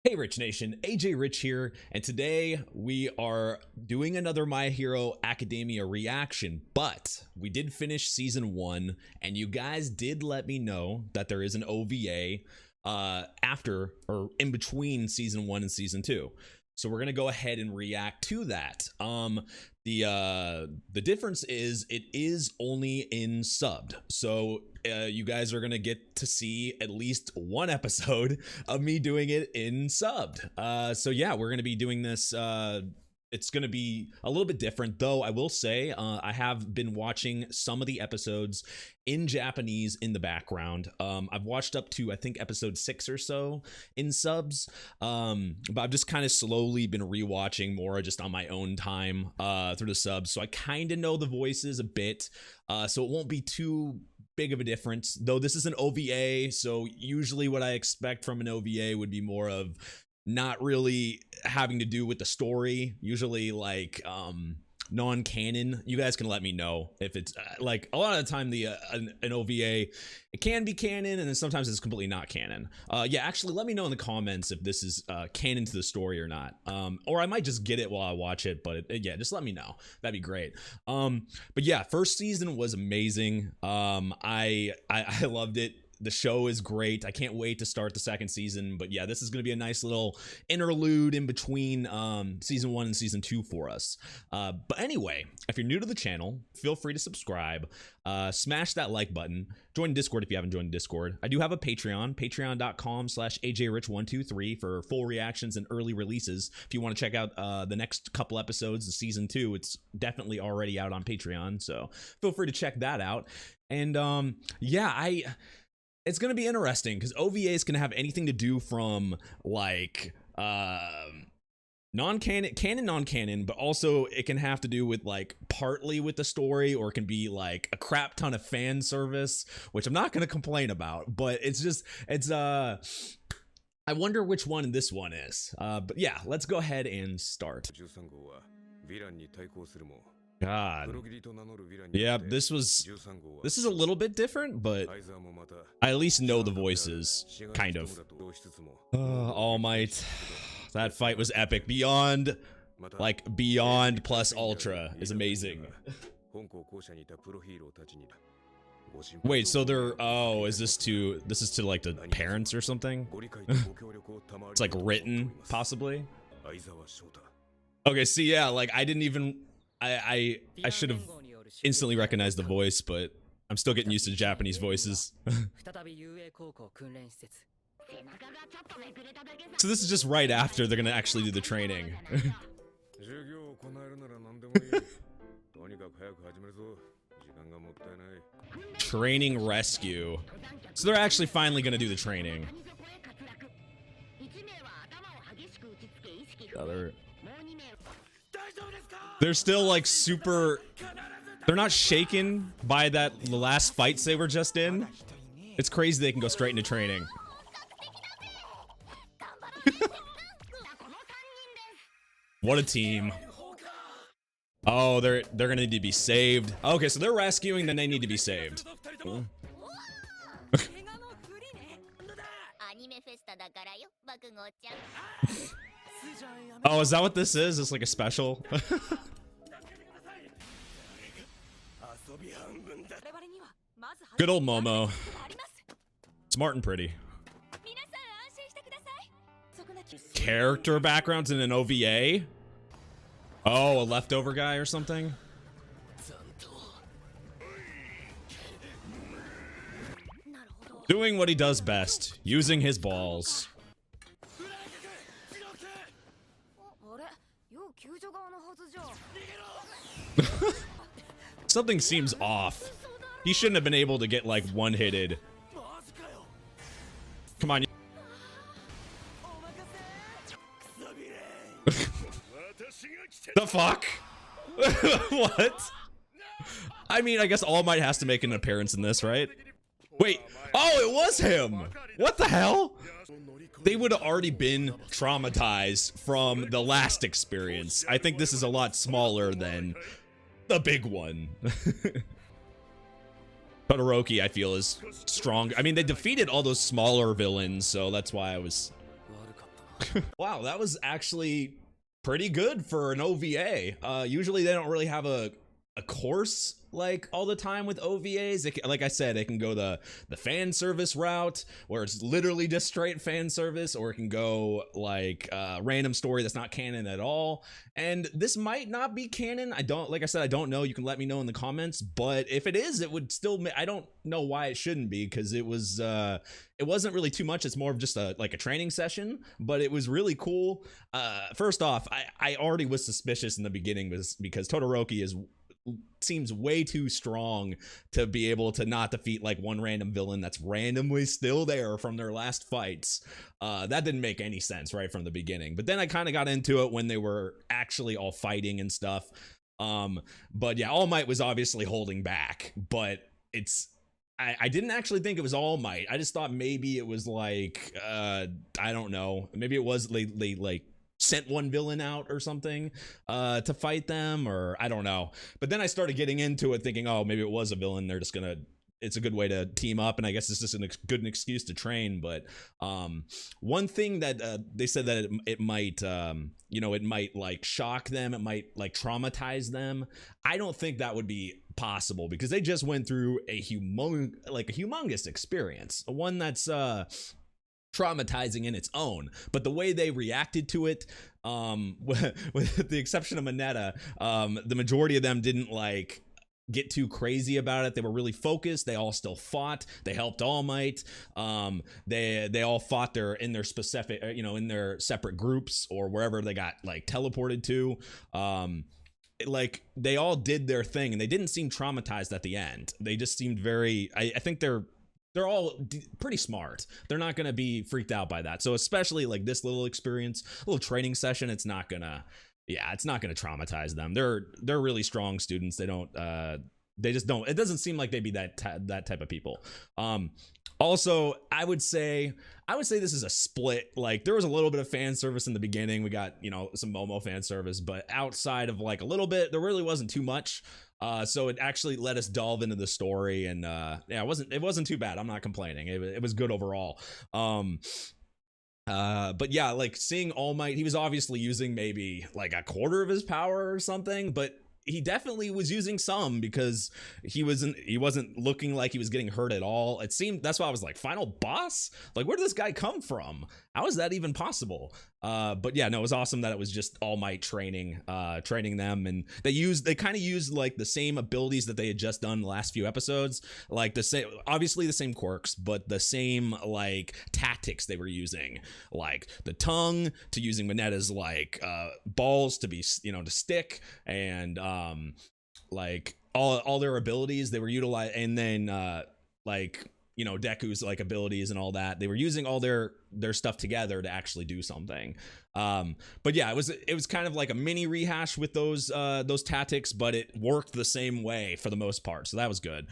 Hey Rich Nation, AJ Rich here, and today we are doing another My Hero Academia reaction, but we did finish season 1, and you guys did let me know that there is an OVA after or in between season 1 and season 2. So we're gonna go ahead and react to that. The difference is it is only in subbed, so you guys are gonna get to see at least one episode of me doing it in subbed. So yeah, we're gonna be doing this. It's gonna be a little bit different, though. I will say I have been watching some of the episodes in Japanese in the background. I've watched up to I think episode 6 or so in subs, but I've just kind of slowly been rewatching more just on my own time through the subs, so I kind of know the voices a bit, so it won't be too big of a difference. Though this is an OVA, so usually what I expect from an OVA would be more of not really having to do with the story, usually like non-canon. You guys can let me know if it's like a lot of the time an OVA, it can be canon, and then sometimes it's completely not canon. Yeah, actually let me know in the comments if this is canon to the story or not, or I might just get it while I watch it, but yeah, just let me know. That'd be great. But yeah, first season was amazing. I loved it. The show is great. I can't wait to start the second season. But yeah, this is going to be a nice little interlude in between season 1 and season 2 for us. But anyway, if you're new to the channel, feel free to subscribe. Smash that like button. Join Discord if you haven't joined Discord. I do have a Patreon, patreon.com/ajrich123 for full reactions and early releases. If you want to check out the next couple episodes of season 2, it's definitely already out on Patreon. So feel free to check that out. And yeah, it's going to be interesting because OVAs can have anything to do from like non-canon, canon, non-canon, but also it can have to do with like partly with the story, or it can be like a crap ton of fan service, which I'm not going to complain about, but it's I wonder which one this one is. But yeah, let's go ahead and start. God. Yeah, this is a little bit different, but I at least know the voices, kind of. All Might. That fight was epic. Beyond plus Ultra is amazing. Wait, so this is to like the parents or something? It's like written, possibly? Okay, see, yeah, like I didn't even... I should have instantly recognized the voice, but I'm still getting used to Japanese voices. So this is just right after they're gonna actually do the training. Training rescue. So they're actually finally gonna do the training. They're still like super... They're not shaken by the last fights they were just in. It's crazy they can go straight into training. What a team. Oh, they're gonna need to be saved. Okay, so they're rescuing, then they need to be saved. Cool. Oh, is that what this is? It's like a special? Good old Momo. Smart and pretty. Character backgrounds in an OVA? Oh, a leftover guy or something? Doing what he does best, using his balls. Something seems off. He shouldn't have been able to get like one-hitted. Come on. The fuck? What? I mean, I guess All Might has to make an appearance in this, right? Wait. Oh, it was him. What the hell? They would have already been traumatized from the last experience. I think this is a lot smaller than the big one. Todoroki, I feel, is strong. I mean, they defeated all those smaller villains, so that's why I was... Wow, that was actually pretty good for an OVA. Usually they don't really have a course like all the time with OVAs. Like I said, it can go the fan service route where it's literally just straight fan service, or it can go like random story that's not canon at all. And this might not be canon. Like I said, I don't know. You can let me know in the comments, but if it is, it would still, I don't know why it shouldn't be, because it wasn't really too much. It's more of just like a training session, but it was really cool. First off, I already was suspicious in the beginning because Todoroki seems way too strong to be able to not defeat like one random villain that's randomly still there from their last fights. That didn't make any sense right from the beginning, but then I kind of got into it when they were actually all fighting and stuff. But yeah, All Might was obviously holding back, but I didn't actually think it was All Might. I just thought maybe it was like I don't know, maybe it was they like sent one villain out or something to fight them, or I don't know. But then I started getting into it thinking, oh, maybe it was a villain. They're just gonna, it's a good way to team up, and I guess it's just a good excuse to train. But one thing that they said that it might it might like shock them, it might like traumatize them. I don't think that would be possible, because they just went through a humongous experience, one that's traumatizing in its own, but the way they reacted to it, with the exception of Mineta, the majority of them didn't like get too crazy about it. They were really focused. They all still fought. They helped All Might. They all fought in their specific, in their separate groups or wherever they got like teleported to. Like they all did their thing, and they didn't seem traumatized at the end. They just seemed very, I think they're all pretty smart. They're not going to be freaked out by that. So especially like this little experience, little training session, it's not going to traumatize them. They're really strong students. They just don't, it doesn't seem like they'd be that type of people. Also, I would say this is a split. Like there was a little bit of fan service in the beginning. We got, some Momo fan service, but outside of like a little bit, there really wasn't too much. So it actually let us delve into the story, and yeah, it wasn't too bad. I'm not complaining. It was good overall. But yeah, like seeing All Might, he was obviously using maybe like a quarter of his power or something, but he definitely was using some, because he wasn't looking like he was getting hurt at all. It seemed, that's why I was like, final boss? Like, where did this guy come from? How is that even possible? But yeah, no, it was awesome that it was just All Might training them, and they kind of used like the same abilities that they had just done the last few episodes, like obviously the same quirks, but the same like tactics they were using, like the tongue to using Mineta's like balls to be to stick, and like all their abilities they were utilizing, and then like Deku's like abilities and all that. They were using all their stuff together to actually do something. But yeah, it was kind of like a mini rehash with those tactics, but it worked the same way for the most part. So that was good.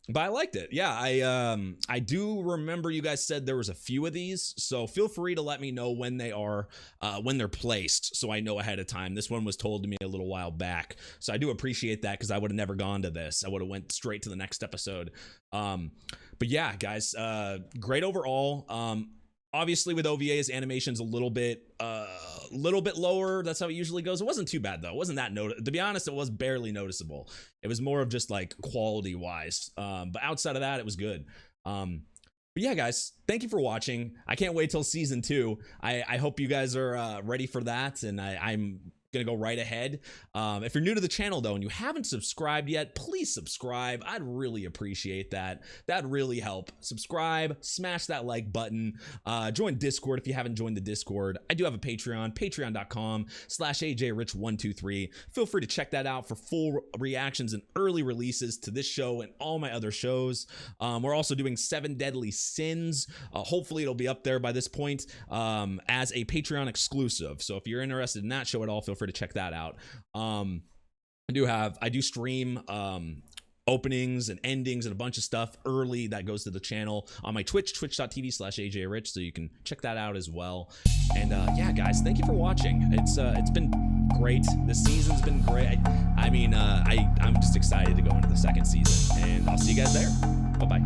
But I liked it. Yeah, I do remember you guys said there was a few of these, so feel free to let me know when they're placed, so I know ahead of time. This one was told to me a little while back, so I do appreciate that, because I would have never gone to this. I would have went straight to the next episode. But yeah, guys, great overall. Obviously with OVA's animation's a little bit lower. That's how it usually goes. It wasn't too bad though. It wasn't that to be honest, it was barely noticeable. It was more of just like quality wise. But outside of that, it was good. But yeah, guys, thank you for watching. I can't wait till season 2. I hope you guys are ready for that, and I'm gonna go right ahead. If you're new to the channel though and you haven't subscribed yet, please subscribe. I'd really appreciate that. That'd really help. Subscribe, smash that like button, join Discord if you haven't joined the Discord. I do have a Patreon, patreon.com/ajrich123. Feel free to check that out for full reactions and early releases to this show and all my other shows. We're also doing 7 Deadly Sins. Hopefully it'll be up there by this point as a Patreon exclusive. So if you're interested in that show at all, feel free to check that out. I do stream openings and endings and a bunch of stuff early that goes to the channel on my twitch.tv/ajrich, so you can check that out as well. And yeah, guys, thank you for watching. It's been great. This season's been great. I'm just excited to go into the second season, and I'll see you guys there. Bye bye.